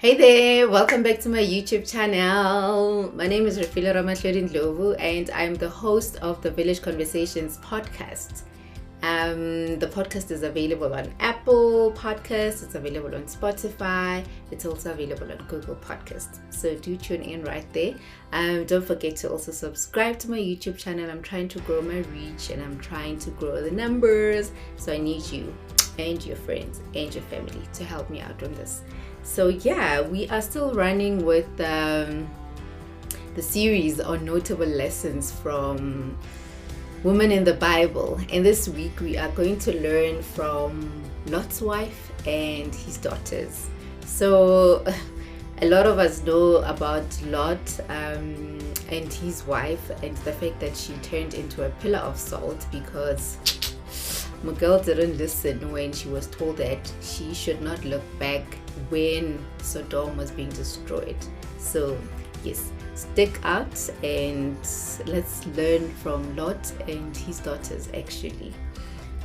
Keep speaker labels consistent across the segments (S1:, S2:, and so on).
S1: Hey there, welcome back to my YouTube channel. My name is Refilwe Ndhlovu and I'm the host of the Village Conversations podcast. The podcast is available on Apple Podcasts, it's available on Spotify, it's also available on Google Podcasts. So do tune in right there. Don't forget to also subscribe to my YouTube channel. I'm trying to grow my reach and I'm trying to grow the numbers. So I need you and your friends and your family to help me out on this. So yeah, we are still running with the series on notable lessons from women in the Bible, and this week we are going to learn from Lot's wife and his daughters. So a lot of us know about Lot and his wife and the fact that she turned into a pillar of salt because Miguel didn't listen when she was told that she should not look back when Sodom was being destroyed. So yes, stick out and let's learn from Lot and his daughters actually.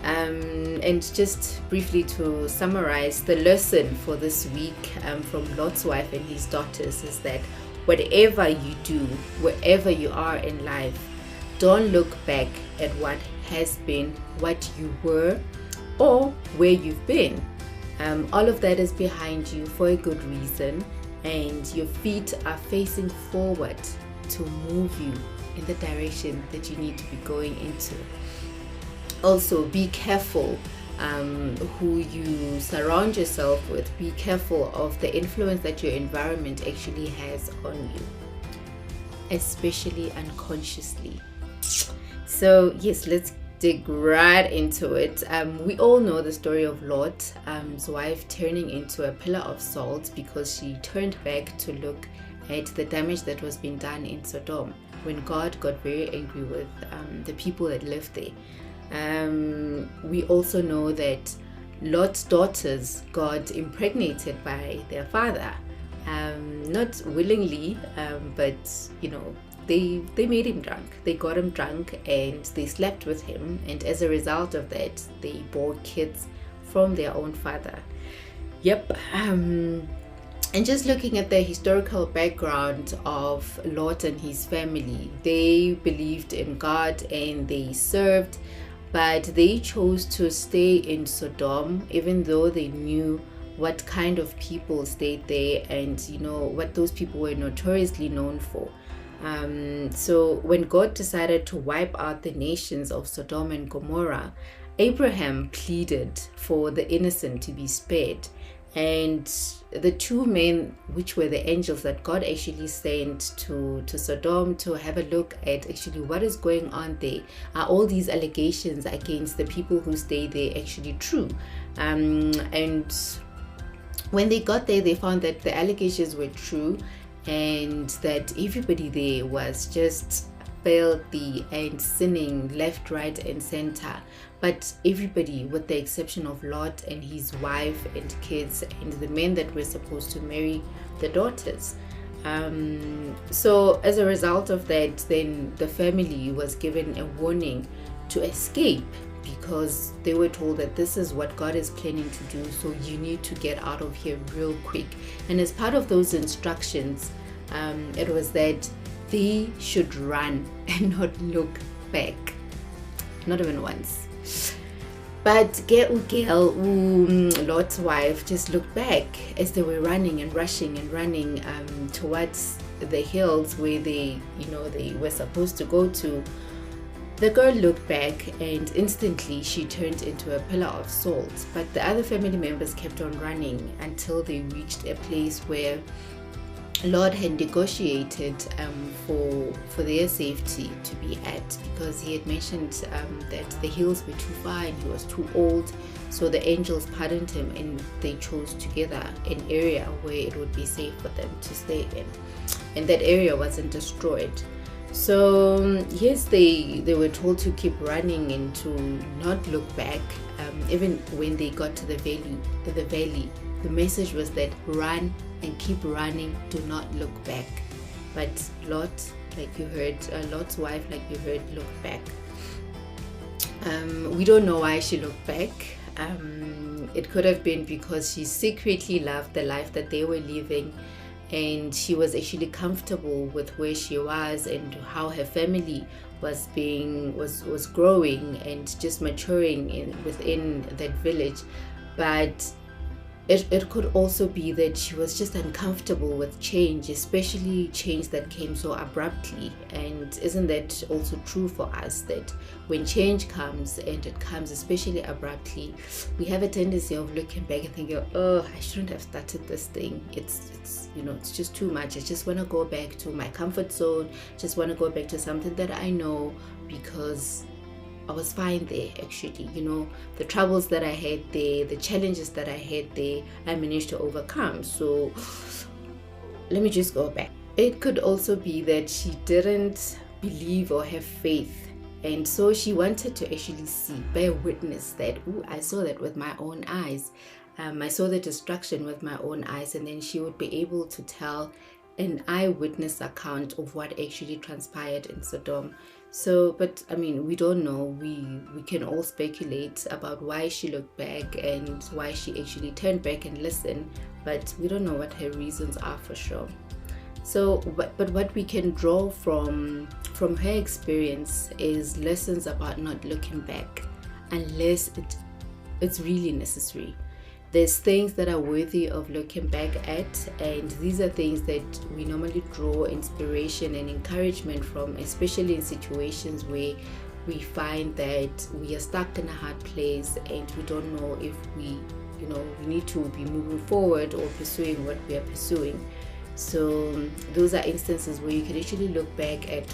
S1: And just briefly to summarize the lesson for this week from Lot's wife and his daughters is that whatever you do, wherever you are in life, don't look back at what has been, what you were, or where you've been. All of that is behind you for a good reason, and your feet are facing forward to move you in the direction that you need to be going into. Also, be careful who you surround yourself with. Be careful of the influence that your environment actually has on you, especially unconsciously. So yes, let's dig right into it. We all know the story of Lot's wife turning into a pillar of salt because she turned back to look at the damage that was being done in Sodom when God got very angry with the people that lived there. We also know that Lot's daughters got impregnated by their father, not willingly, but they made him drunk. They got him drunk and they slept with him, and as a result of that they bore kids from their own father. And just looking at the historical background of Lot and his family, they believed in God and they served, but they chose to stay in Sodom even though they knew what kind of people stayed there and what those people were notoriously known for. So when God decided to wipe out the nations of Sodom and Gomorrah, Abraham pleaded for the innocent to be spared. And the two men, which were the angels that God actually sent to Sodom to have a look at actually what is going on there, are all these allegations against the people who stay there actually true? And when they got there, they found that the allegations were true, and that everybody there was just filthy and sinning left, right, and center. But everybody, with the exception of Lot and his wife and kids and the men that were supposed to marry the daughters. So as a result of that, then the family was given a warning to escape, because they were told that this is what God is planning to do, so you need to get out of here real quick. And as part of those instructions, it was that they should run and not look back, not even once. But Lot's wife just looked back as they were running and rushing and running towards the hills where they were supposed to go to. The girl looked back and instantly she turned into a pillar of salt. But the other family members kept on running until they reached a place where Lot had negotiated for their safety to be at, because he had mentioned that the hills were too far and he was too old. So the angels pardoned him and they chose together an area where it would be safe for them to stay in, and that area wasn't destroyed. So yes, they were told to keep running and to not look back. Even when they got to the valley, the message was that run and keep running, do not look back. But Lot, like you heard, Lot's wife, like you heard, looked back. We don't know why she looked back. It could have been because she secretly loved the life that they were living, and she was actually comfortable with where she was and how her family was growing and just maturing within that village. But it could also be that she was just uncomfortable with change, especially change that came so abruptly. And isn't that also true for us, that when change comes, and it comes especially abruptly, we have a tendency of looking back and thinking, oh, I shouldn't have started this thing. It's it's just too much. I just want to go back to my comfort zone, just want to go back to something that I know, because I was fine there. Actually, the troubles that I had there, the challenges that I had there, I managed to overcome. So let me just go back. It could also be that she didn't believe or have faith, and so she wanted to actually bear witness that, I saw that with my own eyes. I saw the destruction with my own eyes, and then she would be able to tell an eyewitness account of what actually transpired in Sodom. So, but I mean, we don't know. We can all speculate about why she looked back and why she actually turned back and listened, but we don't know what her reasons are for sure. So, but what we can draw from her experience is lessons about not looking back unless it's really necessary. There's things that are worthy of looking back at, and these are things that we normally draw inspiration and encouragement from, especially in situations where we find that we are stuck in a hard place and we don't know if we need to be moving forward or pursuing what we are pursuing. So those are instances where you can actually look back at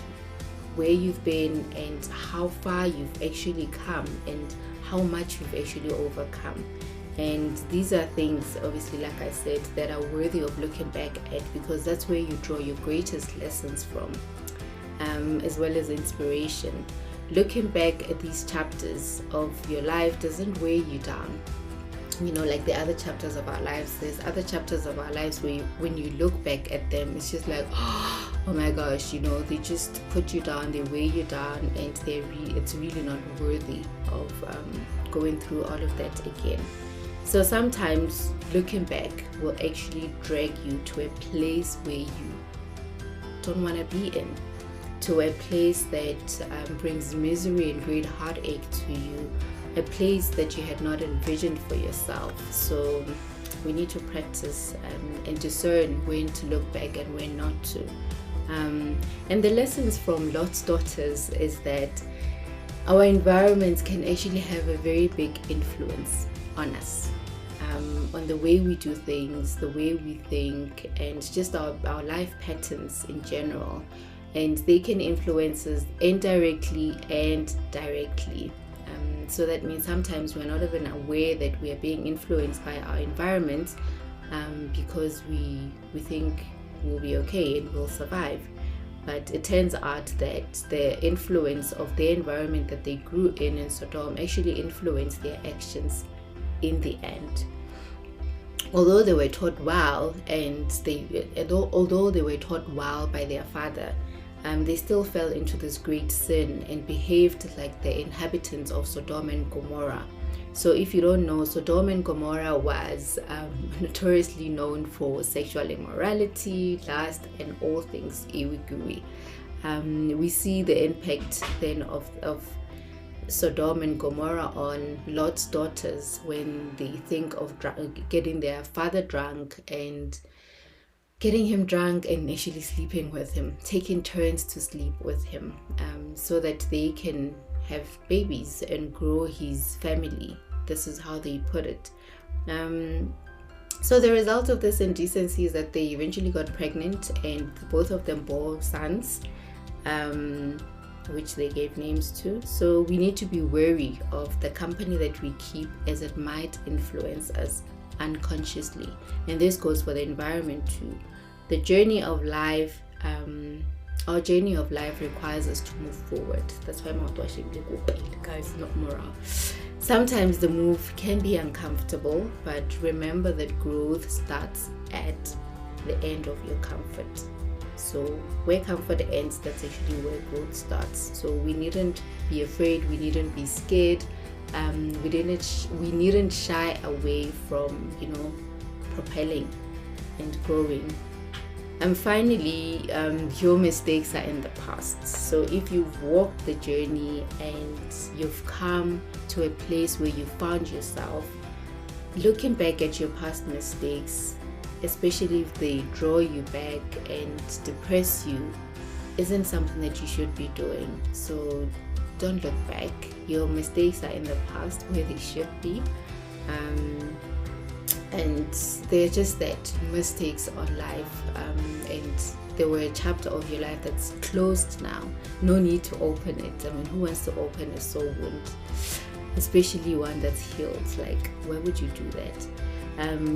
S1: where you've been and how far you've actually come and how much you've actually overcome. And these are things, obviously, like I said, that are worthy of looking back at, because that's where you draw your greatest lessons from, as well as inspiration. Looking back at these chapters of your life doesn't weigh you down. Like the other chapters of our lives, there's other chapters of our lives where when you look back at them, it's just like, oh my gosh, they just put you down, they weigh you down, and it's really not worthy of going through all of that again. So sometimes looking back will actually drag you to a place where you don't want to be in, to a place that brings misery and great heartache to you, a place that you had not envisioned for yourself. So we need to practice and discern when to look back and when not to. And the lessons from Lot's daughters is that our environments can actually have a very big influence on us, on the way we do things, the way we think, and just our life patterns in general. And they can influence us indirectly and directly. So that means sometimes we're not even aware that we are being influenced by our environment, because we think we'll be okay and we'll survive. But it turns out that the influence of the environment that they grew in Sodom actually influenced their actions in the end. Although they were taught well, although they were taught well by their father, they still fell into this great sin and behaved like the inhabitants of Sodom and Gomorrah. So if you don't know, Sodom and Gomorrah was notoriously known for sexual immorality, lust, and all things iwi-gui. We see the impact then of Sodom and Gomorrah on Lot's daughters when they think of getting their father drunk and getting him drunk and actually sleeping with him, taking turns to sleep with him, so that they can have babies and grow his family. This is how they put it. So the result of this indecency is that they eventually got pregnant, and both of them bore sons, which they gave names to. So we need to be wary of the company that we keep, as it might influence us unconsciously. And this goes for the environment too. The journey of life, our journey of life requires us to move forward. That's why I'm watching the guys, not moral. Sometimes the move can be uncomfortable, but remember that growth starts at the end of your comfort. So where comfort ends, that's actually where growth starts. So we needn't be afraid, we needn't be scared, we needn't shy away from, propelling and growing. And finally, your mistakes are in the past. So if you've walked the journey and you've come to a place where you found yourself, looking back at your past mistakes, especially if they draw you back and depress you, isn't something that you should be doing. So don't look back. Your mistakes are in the past where they should be. And they're just that, mistakes on life, and they were a chapter of your life that's closed now. No need to open it. I mean, who wants to open a soul wound, especially one that's healed? Like, why would you do that?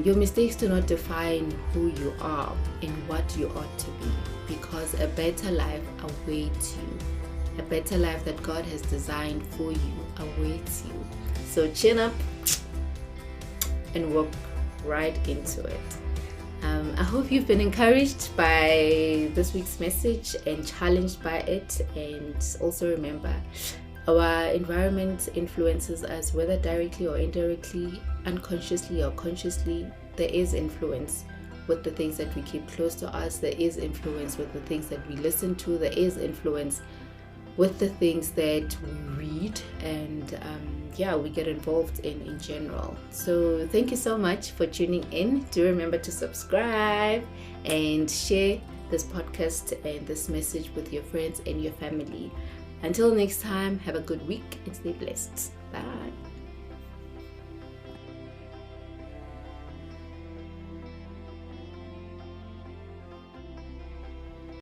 S1: Your mistakes do not define who you are and what you ought to be, because a better life awaits you. A better life that God has designed for you awaits you. So chin up and walk right into it. I hope you've been encouraged by this week's message and challenged by it. And also remember, our environment influences us, whether directly or indirectly, unconsciously or consciously. There is influence with the things that we keep close to us. There is influence with the things that we listen to. There is influence with the things that we read and we get involved in general. So thank you so much for tuning in. Do remember to subscribe and share this podcast and this message with your friends and your family. Until next time, have a good week and stay blessed. Bye.